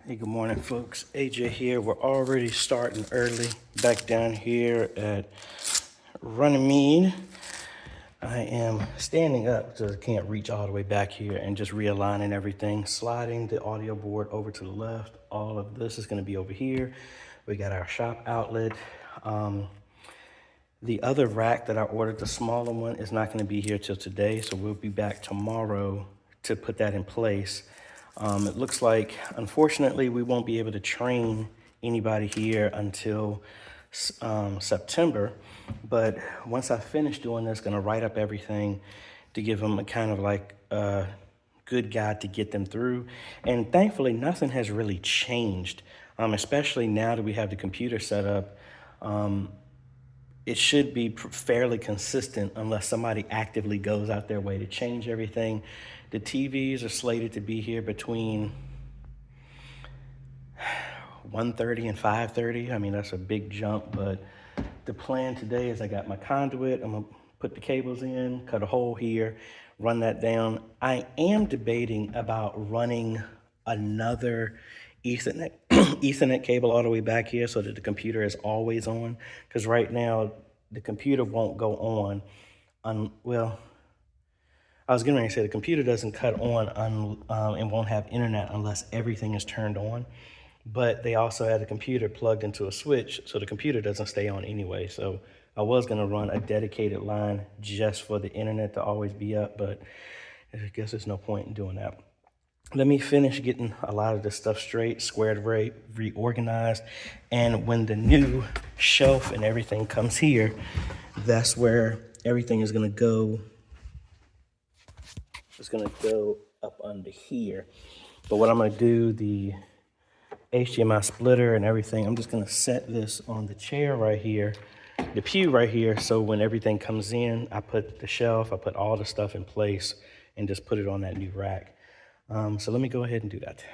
Hey, good morning, folks. AJ here. We're already starting early back down here at Runneymede. I am standing up because I can't reach all the way back here and just realigning everything, sliding the audio board over to the left. All of this is going to be over here. We got our shop outlet. The other rack that I ordered, the smaller one, is not going to be here till today, so we'll be back tomorrow to put that in place. It looks like, unfortunately, we won't be able to train anybody here until September. But once I finish doing this, going to write up everything to give them a kind of like a good guide to get them through. And thankfully, nothing has really changed, especially now that we have the computer set up. It should be fairly consistent unless somebody actively goes out their way to change everything. The TVs are slated to be here between 1:30 and 5:30. I mean, that's a big jump, but the plan today is I got my conduit. I'm gonna put the cables in, cut a hole here, run that down. I am debating about running another Ethernet Ethernet cable all the way back here so that the computer is always on. Because right now the computer won't go on. Well, I was getting ready to say the computer doesn't cut on and won't have internet unless everything is turned on. But they also have the computer plugged into a switch, so the computer doesn't stay on anyway. So I was going to run a dedicated line just for the internet to always be up, but I guess there's no point in doing that. Let me finish getting a lot of this stuff straight, squared away, reorganized. And when the new shelf and everything comes here, that's where everything is going to go. It's going to go up under here. But what I'm going to do, the HDMI splitter and everything, I'm just going to set this on the chair right here, the pew right here. So when everything comes in, I put the shelf, I put all the stuff in place and just put it on that new rack. So let me go ahead and do that.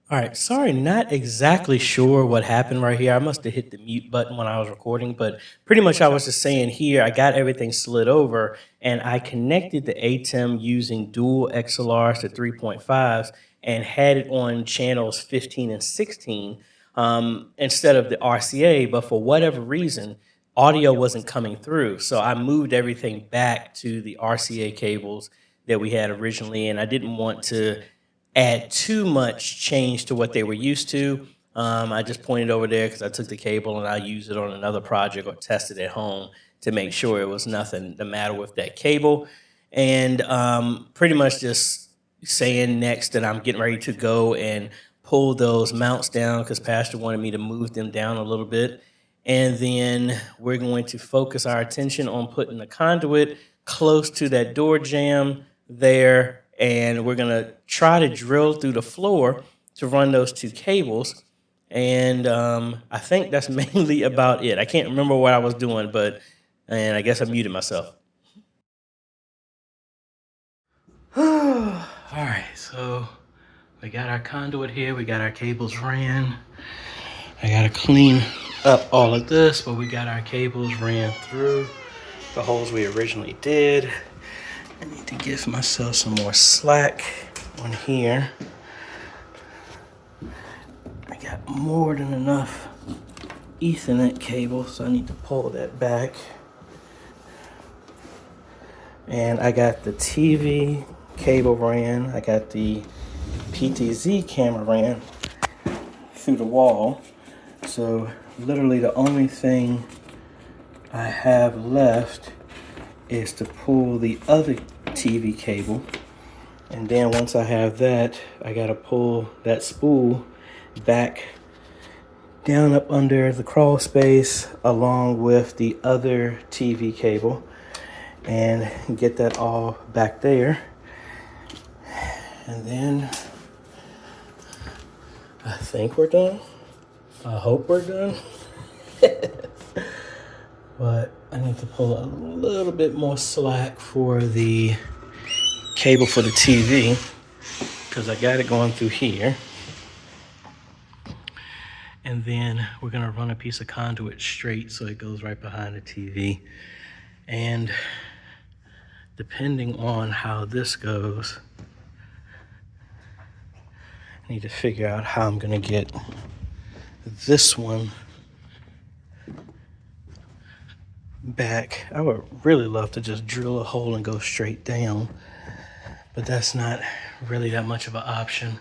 All right, sorry, not exactly sure what happened right here. I must have hit the mute button when I was recording, but pretty much I was just saying here, I got everything slid over and I connected the ATEM using dual XLRs to 3.5s and had it on channels 15 and 16 instead of the RCA, but for whatever reason, audio wasn't coming through. So I moved everything back to the RCA cables that we had originally, and I didn't want to add too much change to what they were used to. I just pointed over there because I took the cable and I used it on another project or tested at home to make sure it was nothing the matter with that cable. And pretty much just saying next that I'm getting ready to go and pull those mounts down because Pastor wanted me to move them down a little bit. And then we're going to focus our attention on putting the conduit close to that door jamb there, and we're going to try to drill through the floor to run those two cables. And I think that's mainly about it. I can't remember what I was doing, and I guess I muted myself. All right, so we got our conduit here. We got our cables ran. I got to clean up all of this, but we got our cables ran through the holes we originally did. I need to give myself some more slack on here. I got more than enough Ethernet cable, so I need to pull that back. And I got the TV cable ran. I got the PTZ camera ran through the wall. So literally the only thing I have left is to pull the other TV cable. And then once I have that, I gotta pull that spool back down up under the crawl space along with the other TV cable and get that all back there. And then I think we're done. I hope we're done. But I need to pull a little bit more slack for the cable for the TV because I got it going through here. And then we're gonna run a piece of conduit straight so it goes right behind the TV. And depending on how this goes, I need to figure out how I'm gonna get this one back. I would really love to just drill a hole and go straight down, but that's not really that much of an option.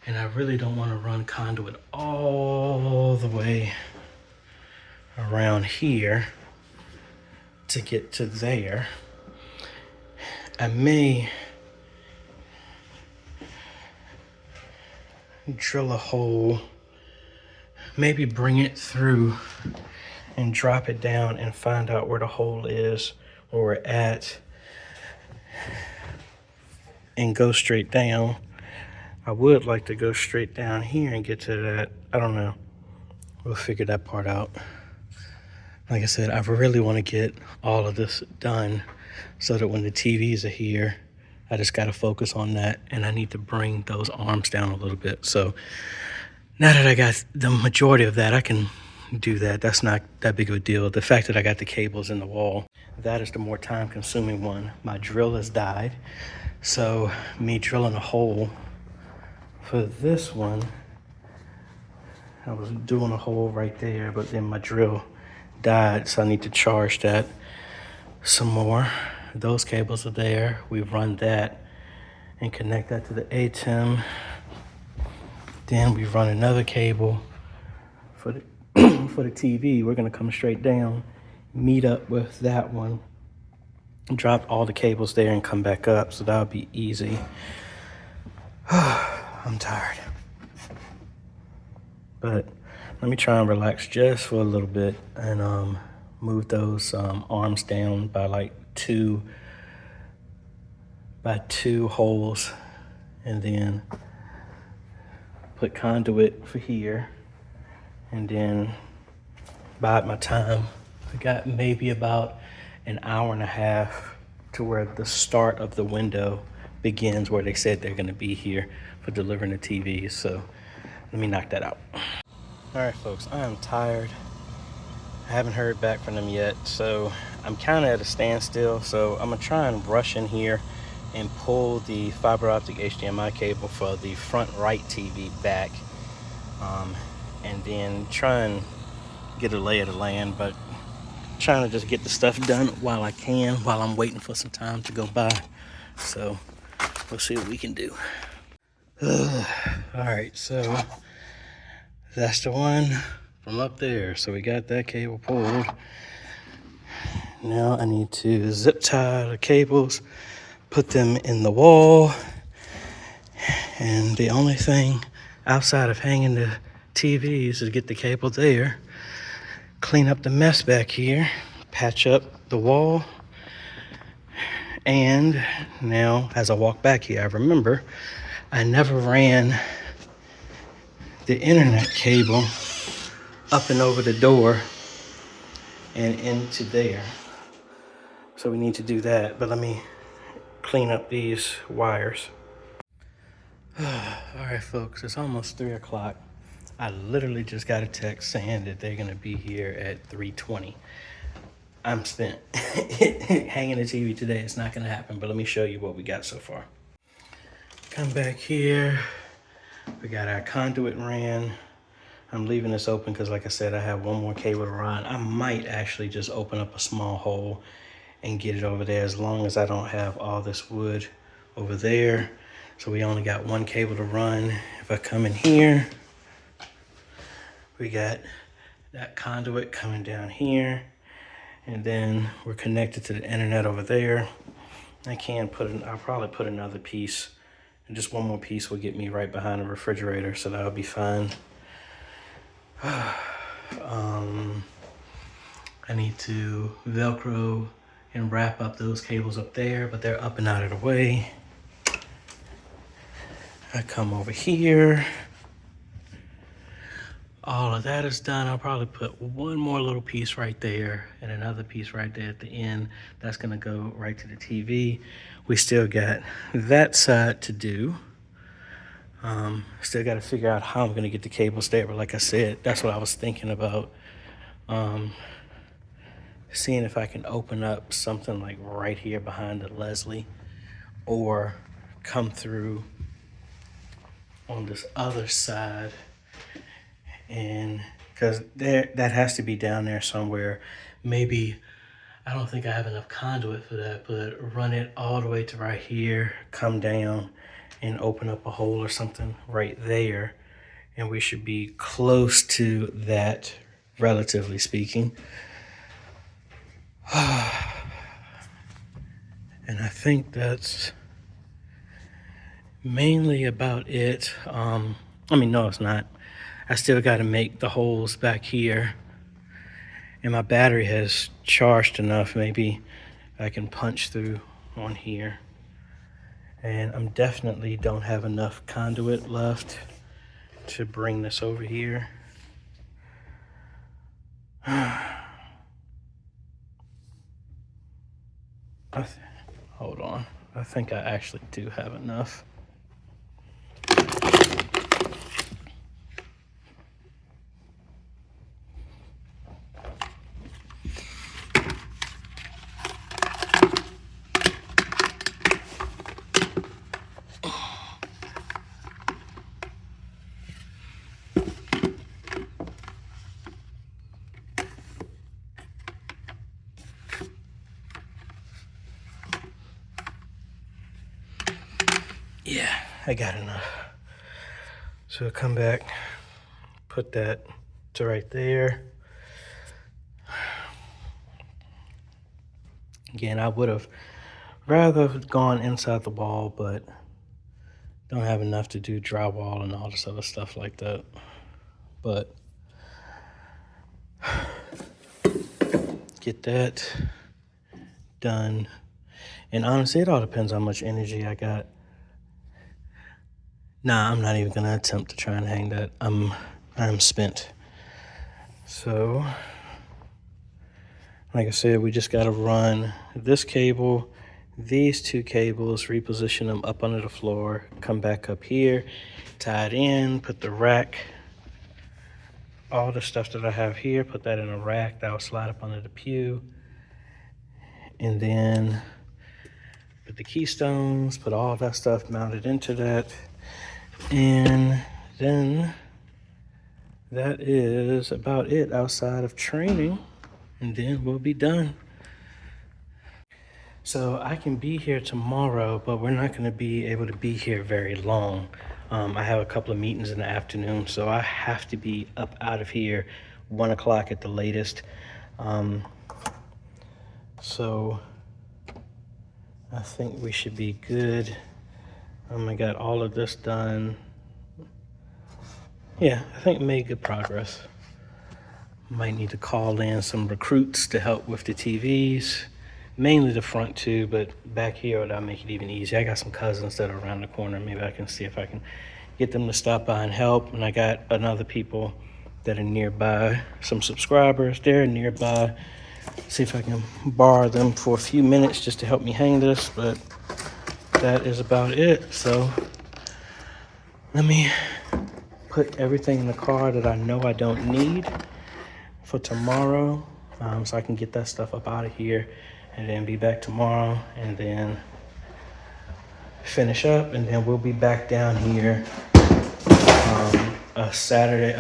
And I really don't want to run conduit all the way around here to get to there. I may drill a hole, maybe bring it through and drop it down and find out where the hole is, where we're at, and go straight down. I would like to go straight down here and get to that. I don't know. We'll figure that part out. Like I said, I really want to get all of this done so that when the TVs are here, I just got to focus on that, and I need to bring those arms down a little bit. So now that I got the majority of that, I can do that. That's not that big of a deal. The fact that I got the cables in the wall, that is the more time-consuming one. My drill has died, so me drilling a hole for this one, I was doing a hole right there, but then my drill died, so I need to charge that some more. Those cables are there. We run that and connect that to the ATEM. Then we run another cable for the for the TV. We're gonna come straight down, meet up with that one, drop all the cables there and come back up, so that'll be easy. I'm tired, but let me try and relax just for a little bit and move those arms down by like two holes, and then put conduit for here, and then bide my time. I got maybe about an hour and a half to where the start of the window begins, where they said they're gonna be here for delivering the TVs. So let me knock that out. All right, folks, I am tired. I haven't heard back from them yet, so I'm kind of at a standstill. So I'm gonna try and rush in here and pull the fiber optic HDMI cable for the front right TV back, and then try and get a lay of the land, but trying to just get the stuff done while I can, while I'm waiting for some time to go by. So we'll see what we can do. All right, so that's the one from up there. So we got that cable pulled. Now I need to zip tie the cables, put them in the wall, and the only thing outside of hanging the TVs is to get the cable there, clean up the mess back here, patch up the wall, and now as I walk back here, I remember I never ran the internet cable up and over the door and into there. So we need to do that, but let me clean up these wires. All right, folks, it's almost 3 o'clock. I literally just got a text saying that they're gonna be here at 3:20. I'm spent. Hanging the TV today, it's not gonna happen, but let me show you what we got so far. Come back here. We got our conduit ran. I'm leaving this open because, like I said, I have one more cable to run. I might actually just open up a small hole and get it over there, as long as I don't have all this wood over there. So we only got one cable to run. If I come in here, we got that conduit coming down here, and then we're connected to the internet over there. I'll probably put another piece, and just one more piece will get me right behind the refrigerator, so that'll be fine. I need to Velcro and wrap up those cables up there, but they're up and out of the way. I come over here. All of that is done. I'll probably put one more little piece right there and another piece right there at the end. That's gonna go right to the TV. We still got that side to do. Still got to figure out how I'm gonna get the cables there, but like I said, that's what I was thinking about. Seeing if I can open up something like right here behind the Leslie, or come through on this other side, and because that has to be down there somewhere. Maybe, I don't think I have enough conduit for that, but run it all the way to right here, come down and open up a hole or something right there, and we should be close to that, relatively speaking. And I think that's mainly about it. No, it's not. I still got to make the holes back here, and my battery has charged enough. Maybe I can punch through on here. And I'm definitely don't have enough conduit left to bring this over here. Hold on. I think I actually do have enough. Yeah, I got enough. So I'll come back, put that to right there. Again, I would have rather gone inside the wall, but don't have enough to do drywall and all this other stuff like that. But get that done. And honestly, it all depends on how much energy I got. Nah, I'm not even gonna attempt to try and hang that. I'm spent. So, like I said, we just gotta run this cable, these two cables, reposition them up under the floor, come back up here, tie it in, put the rack, all the stuff that I have here, put that in a rack that will slide up under the pew, and then put the keystones, put all that stuff mounted into that. And then that is about it outside of training, and then we'll be done. So I can be here tomorrow, but we're not going to be able to be here very long. I have a couple of meetings in the afternoon, so I have to be up out of here 1 o'clock at the latest. So I think we should be good. I got all of this done. Yeah, I think made good progress. Might need to call in some recruits to help with the TVs, mainly the front two, but back here that'll make it even easier. I got some cousins that are around the corner. Maybe I can see if I can get them to stop by and help. And I got other people that are nearby, some subscribers, they're nearby. See if I can borrow them for a few minutes just to help me hang this, but that is about it. So let me put everything in the car that I know I don't need for tomorrow, so I can get that stuff up out of here and then be back tomorrow and then finish up, and then we'll be back down here Saturday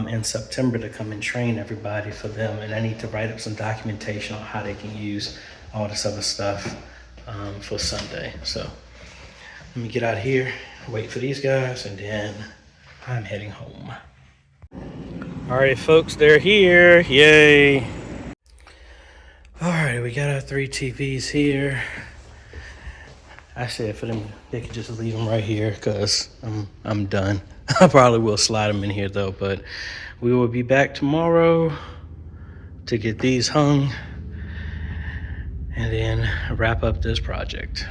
in September to come and train everybody for them. And I need to write up some documentation on how they can use all this other stuff for Sunday. So let me get out of here, wait for these guys, and then I'm heading home. All right, folks, they're here. Yay. All right, we got our 3 TVs here. I said for them, they could just leave them right here because I'm done. I probably will slide them in here though, but we will be back tomorrow to get these hung and then wrap up this project.